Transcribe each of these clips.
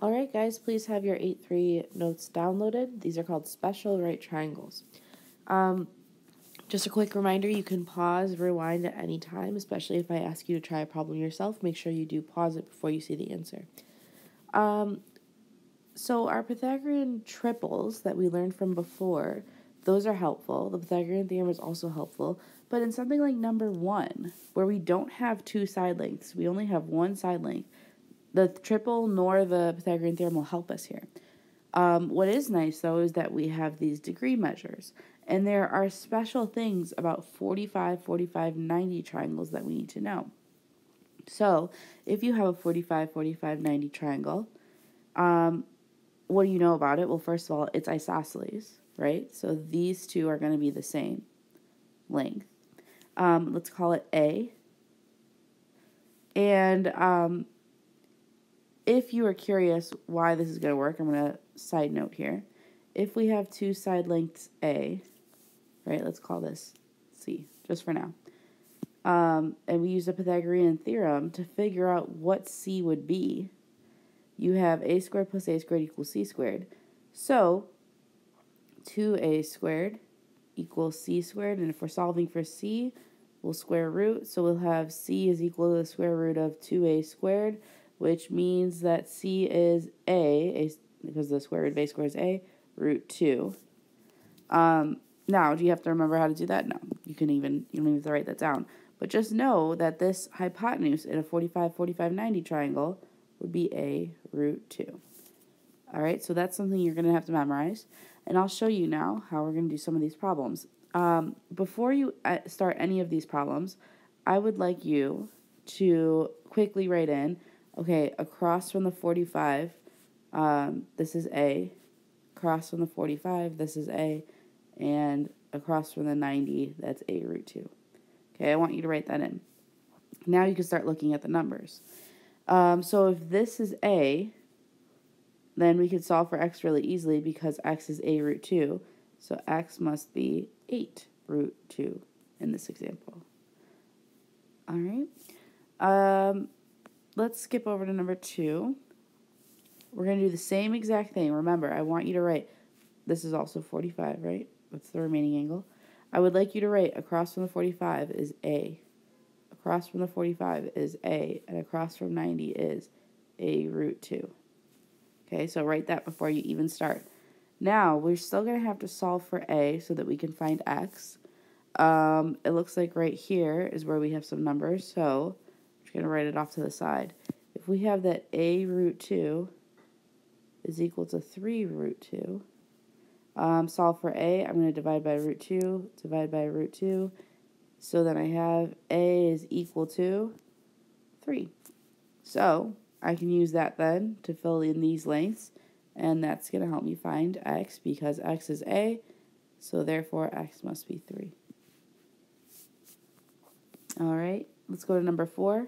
Alright guys, please have your 8-3 notes downloaded. These are called special right triangles. Just a quick reminder, you can pause, rewind at any time, especially if I ask you to try a problem yourself. Make sure you do pause it before you see the answer. So our Pythagorean triples that we learned from before, those are helpful. The Pythagorean theorem is also helpful. But in something like number 1, where we don't have two side lengths, we only have one side length, the triple nor the Pythagorean theorem will help us here. What is nice, though, is that we have these degree measures. And there are special things about 45, 45, 90 triangles that we need to know. So, if you have a 45, 45, 90 triangle, what do you know about it? Well, first of all, it's isosceles, right? So these two are going to be the same length. Let's call it A. And if you are curious why this is going to work, I'm going to side note here. If we have two side lengths A, right, let's call this C, just for now. And we use the Pythagorean theorem to figure out what C would be. You have a squared plus a squared equals c squared. So 2a squared equals c squared. And if we're solving for c, we'll square root. So we'll have c is equal to the square root of 2a squared, which means that c is a because the square root of a squared is a, root 2. Now, do you have to remember how to do that? No. You don't even have to write that down. But just know that this hypotenuse in a 45, 45, 90 triangle would be a root 2. All right, so that's something you're going to have to memorize. And I'll show you now how we're going to do some of these problems. Before you start any of these problems, I would like you to quickly write in, okay, across from the 45, this is A. Across from the 45, this is A. And across from the 90, that's a root 2. Okay, I want you to write that in. Now you can start looking at the numbers. So if this is A, then we could solve for x really easily because x is a root 2. So x must be 8 root 2 in this example. All right. Let's skip over to number 2. We're going to do the same exact thing. Remember, I want you to write, this is also 45, right? That's the remaining angle. I would like you to write across from the 45 is A. Across from the 45 is A. And across from 90 is a root 2. Okay, so write that before you even start. Now, we're still going to have to solve for A so that we can find x. It looks like right here is where we have some numbers, so I'm just going to write it off to the side. If we have that a root 2 is equal to 3 root 2, solve for A, I'm going to divide by root 2, divide by root 2, so then I have A is equal to 3. So I can use that then to fill in these lengths, and that's going to help me find x because x is A, so therefore x must be 3. All right, let's go to number 4.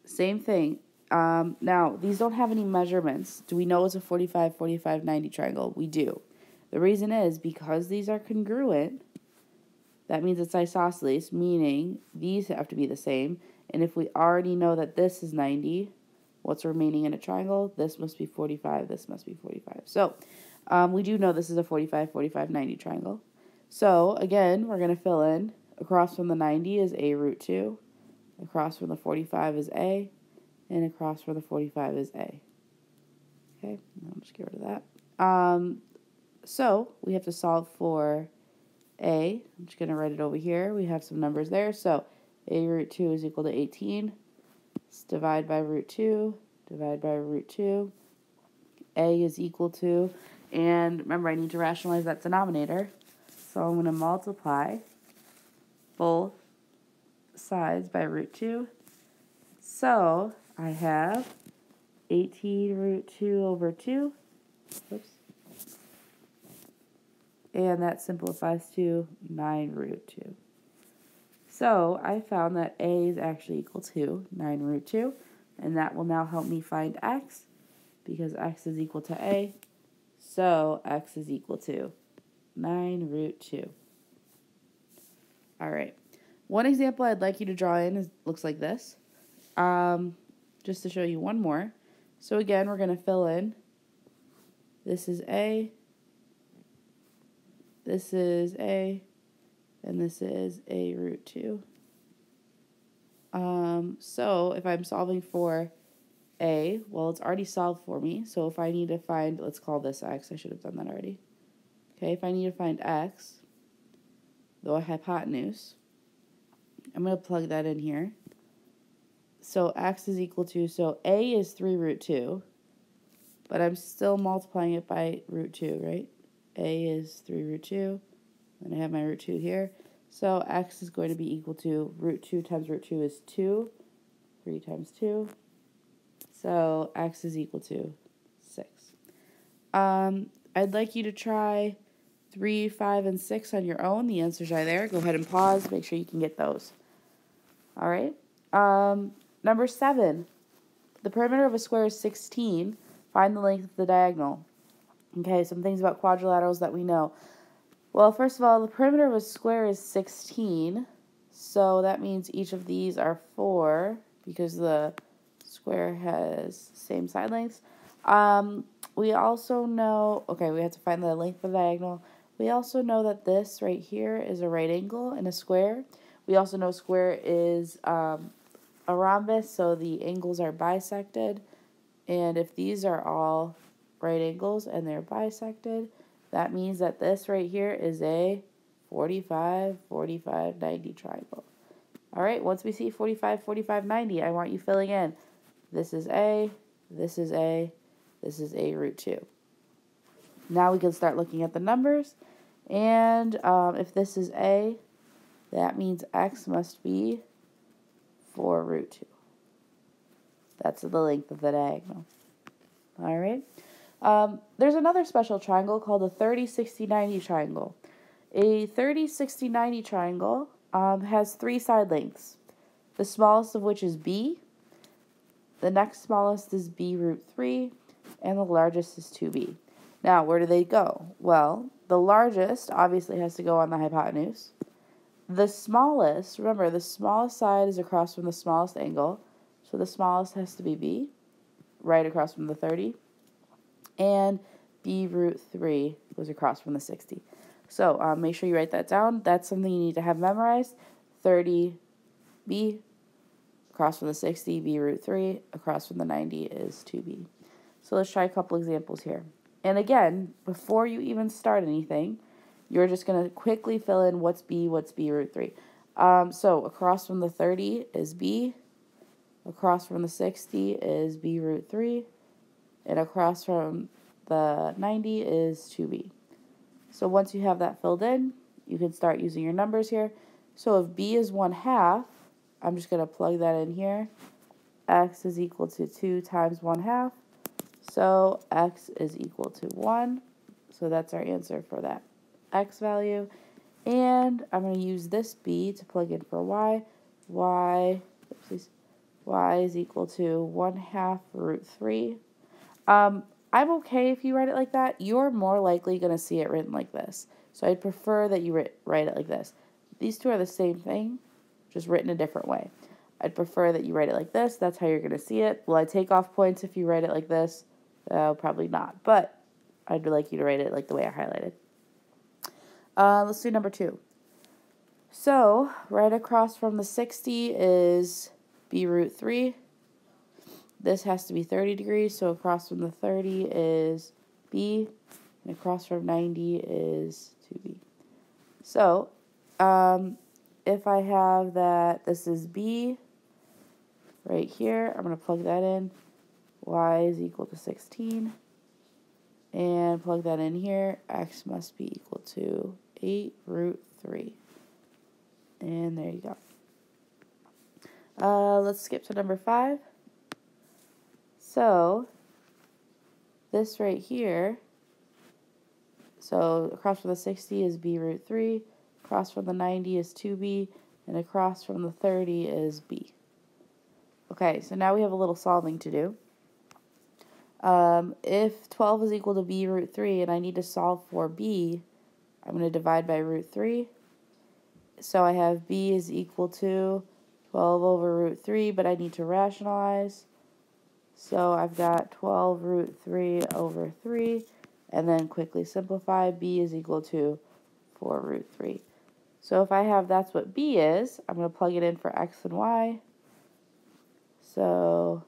Same thing. Now, these don't have any measurements. Do we know it's a 45, 45, 90 triangle? We do. The reason is because these are congruent, that means it's isosceles, meaning these have to be the same. And if we already know that this is 90, what's remaining in a triangle? This must be 45, this must be 45. So we do know this is a 45, 45, 90 triangle. So again, we're going to fill in. Across from the 90 is a root 2. Across from the 45 is A. And across from the 45 is A. Okay, I'll just get rid of that. So we have to solve for A. I'm just going to write it over here. We have some numbers there. So a root 2 is equal to 18. Let's divide by root 2. Divide by root 2. A is equal to, and remember I need to rationalize that denominator. So I'm going to multiply both sides by root 2. So I have 18 root 2 over 2. Oops. And that simplifies to 9 root 2. So I found that A is actually equal to 9 root 2. And that will now help me find x because x is equal to A. So x is equal to 9 root 2. All right. One example I'd like you to draw in looks like this. Just to show you one more. So again, we're going to fill in. This is A, this is A, and this is A root 2. So if I'm solving for A, well, it's already solved for me. So if I need to find, let's call this X. I should have done that already. Okay, if I need to find X, the hypotenuse, I'm going to plug that in here. So X is equal to, so A is 3 root 2, but I'm still multiplying it by root 2, right? A is 3 root 2, and I have my root 2 here. So X is going to be equal to root 2 times root 2 is 2, 3 times 2. So X is equal to 6. I'd like you to try 3, 5, and 6 on your own. The answers are there. Go ahead and pause. Make sure you can get those. All right. Number 7. The perimeter of a square is 16. Find the length of the diagonal. Okay, some things about quadrilaterals that we know. Well, first of all, the perimeter of a square is 16. So that means each of these are 4 because the square has same side lengths. We also know, okay, we have to find the length of the diagonal. We also know that this right here is a right angle in a square. We also know square is a rhombus, so the angles are bisected. And if these are all right angles and they're bisected, that means that this right here is a 45, 45, 90 triangle. All right, once we see 45, 45, 90, I want you filling in. This is A, this is A, this is A root 2. Now we can start looking at the numbers. And if this is A, that means X must be 4 root 2. That's the length of the diagonal. All right. There's another special triangle called a 30, 60, 90 triangle. A 30, 60, 90 triangle has 3 side lengths, the smallest of which is B, the next smallest is B root 3, and the largest is 2B. Now, where do they go? Well, the largest obviously has to go on the hypotenuse. The smallest, remember, the smallest side is across from the smallest angle, so the smallest has to be B, right across from the 30. And B root 3 goes across from the 60. So make sure you write that down. That's something you need to have memorized. 30B across from the 60, B root 3, across from the 90 is 2B. So let's try a couple examples here. And again, before you even start anything, you're just going to quickly fill in what's B root 3. So across from the 30 is B, across from the 60 is B root 3, and across from the 90 is 2B. So once you have that filled in, you can start using your numbers here. So if B is 1/2, I'm just going to plug that in here. X is equal to 2 times 1/2. So X is equal to 1. So that's our answer for that X value. And I'm going to use this B to plug in for Y. Y is equal to 1/2 root 3. I'm okay if you write it like that. You're more likely going to see it written like this. So I'd prefer that you write it like this. These two are the same thing, just written a different way. I'd prefer that you write it like this. That's how you're going to see it. Will I take off points if you write it like this? Probably not. But I'd like you to write it like the way I highlighted. Let's do number 2. So right across from the 60 is B root 3. This has to be 30 degrees, so across from the 30 is B, and across from 90 is 2B. So, if I have that this is B right here, I'm going to plug that in. Y is equal to 16. And plug that in here. X must be equal to 8 root 3. And there you go. Let's skip to number 5. So, this right here, so across from the 60 is B root 3, across from the 90 is 2B, and across from the 30 is B. Okay, so now we have a little solving to do. If 12 is equal to B root 3 and I need to solve for B, I'm going to divide by root 3. So I have B is equal to 12 over root 3, but I need to rationalize. So I've got 12 root 3 over 3, and then quickly simplify, b is equal to 4 root 3. So if I have that's what b is, I'm going to plug it in for x and y. So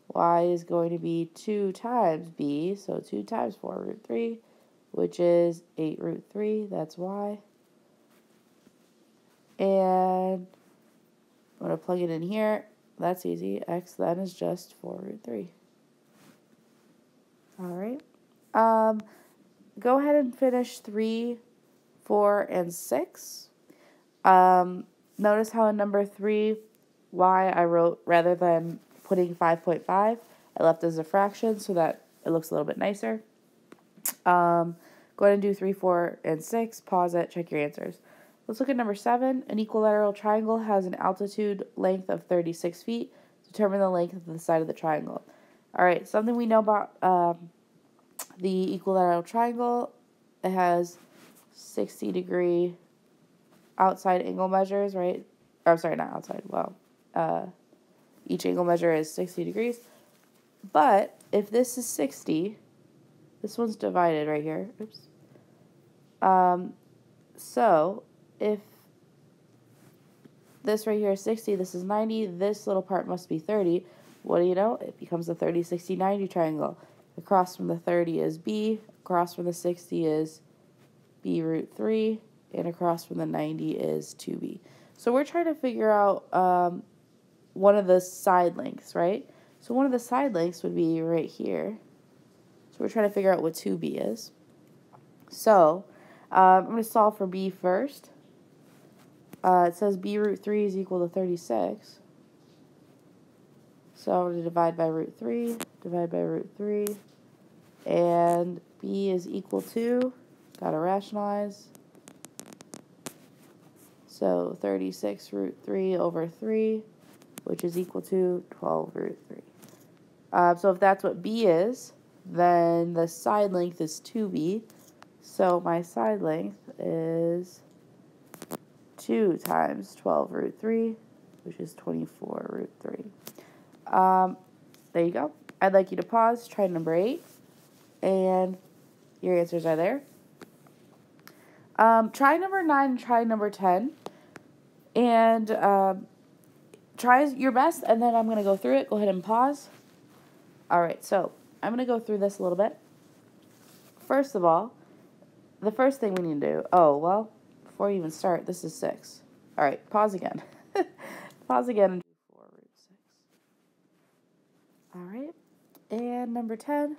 y is going to be 2 times b, so 2 times 4 root 3, which is 8 root 3, that's y. And I'm going to plug it in here. That's easy. X then is just 4 root 3. All right. Go ahead and finish 3, 4, and 6. Notice how in number 3, y I wrote, rather than putting 5.5, I left as a fraction so that it looks a little bit nicer. Go ahead and do 3, 4, and 6. Pause it. Check your answers. Let's look at number 7. An equilateral triangle has an altitude length of 36 feet. Determine the length of the side of the triangle. All right, something we know about the equilateral triangle, it has 60-degree outside angle measures, right? Or, I'm sorry, not outside. Well, each angle measure is 60 degrees. But if this is 60, this one's divided right here. Oops. So if this right here is 60, this is 90, this little part must be 30. What do you know? It becomes a 30, 60, 90 triangle. Across from the 30 is b, across from the 60 is b root 3, and across from the 90 is 2b. So we're trying to figure out one of the side lengths, right? So one of the side lengths would be right here. So we're trying to figure out what 2b is. So I'm going to solve for b first. It says b root 3 is equal to 36. So I'm going to divide by root 3, divide by root 3, and b is equal to, got to rationalize, so 36 root 3 over 3, which is equal to 12 root 3. So if that's what b is, then the side length is 2b. So my side length is 2 times 12 root 3, which is 24 root 3. There you go. I'd like you to pause, try number 8, and your answers are there. Try number 9 and try number 10, and try your best, and then I'm going to go through it. Go ahead and pause. All right, so I'm going to go through this a little bit. First of all, the first thing we need to do, before you even start, this is 6. All right, pause again. Pause again and do 4 root 6. All right, and number 10.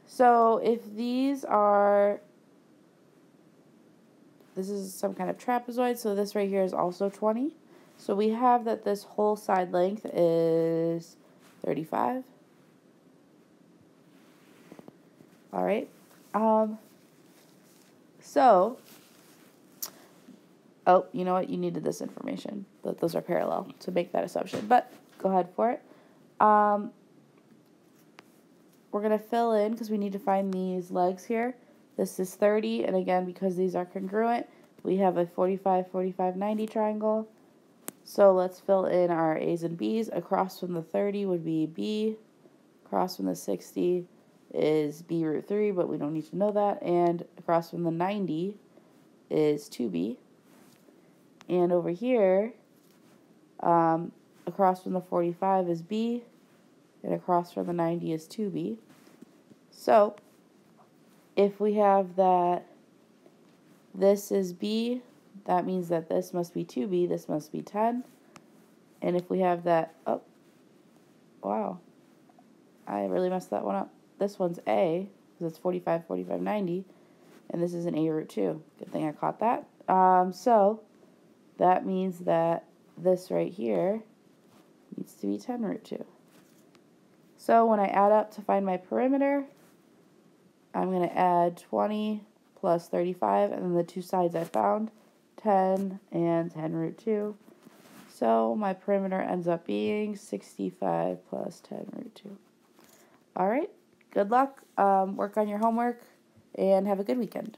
So if these are, this is some kind of trapezoid, so this right here is also 20. So we have that this whole side length is 35. All right. Oh, you know what? You needed this information. Those are parallel to make that assumption, but go ahead for it. We're going to fill in because we need to find these legs here. This is 30, and again, because these are congruent, we have a 45, 45, 90 triangle. So let's fill in our A's and B's. Across from the 30 would be B. Across from the 60 is B root 3, but we don't need to know that. And across from the 90 is 2B. And over here, across from the 45 is B, and across from the 90 is 2B. So if we have that this is B, that means that this must be 2B, this must be 10. And if we have that, oh, wow, I really messed that one up. This one's A, because it's 45, 45, 90, and this is an A root 2. Good thing I caught that. So that means that this right here needs to be 10 root 2. So when I add up to find my perimeter, I'm going to add 20 plus 35, and then the two sides I found, 10 and 10 root 2. So my perimeter ends up being 65 plus 10 root 2. All right, good luck. Work on your homework, and have a good weekend.